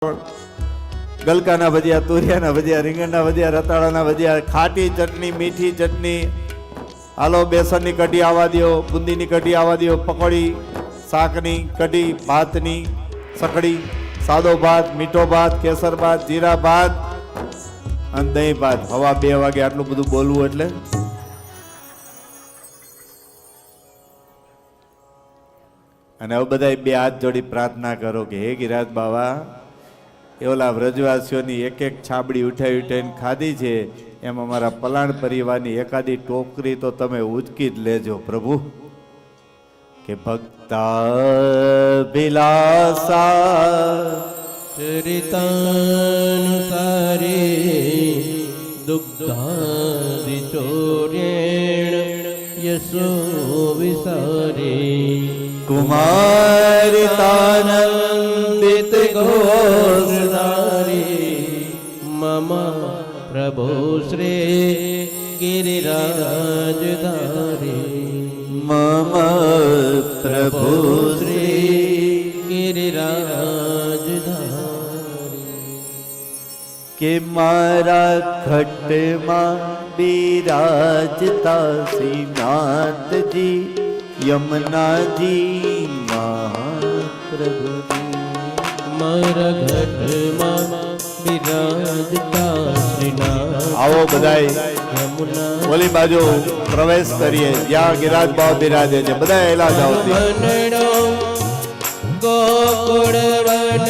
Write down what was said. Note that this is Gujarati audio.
ગલકાના ભજીયા, તુરિયાના ભજીયા, રીંગણના ભજીયા, રતાળાના ભજીયા, ખાટી ચટણી, મીઠી ચટણી, હાલો બેસનની કઢી આવવા દો, બુંદીની કઢી આવવા દો, પકોડી, શાકની કઢી, ભાતની સકડી, સાદો ભાત, મીઠો ભાત, કેસર ભાત, જીરા ભાત અને દહીં ભાત. હવા 2 વાગે આટલું બધું બોલવું એટલે અને હવે બધા 2 હાથ જોડી પ્રાર્થના કરો કે હે ગિરાજ બાવા, એવલા વ્રજવાસીઓની એક એક છાબડી ઉઠાવી ઉઠાવીને ખાધી છે, એમ અમારા પલાણ પરિવારની એકાદી ટોકરી તો તમે ઉચકી જ લેજો પ્રભુ. કે ભક્તાભિલાષા ચરિતાનુસારે દુગ્ધાદિચોર્યેણ યશો વિસારે કુમારિતાનંદિત ઘોષનારે મમ પ્રભો શ્રી ગિરિરાજધારે મમ પ્રભુ શ્રી ગિરિરાજધારે કે મારા ઘટમાં બિરાજતા શ્રીનાથજી યમુનાજી મહાપ્રભુજી. મારા ઘટમાં બિરાજતા શ્રીનાથ. આવો બધાય યમુના ઓલી બાજુ પ્રવેશ કરીએ જ્યાં ગિરાજ બાવ બિરાજે છે. બધા એલા જાઓ ગોકુળ વન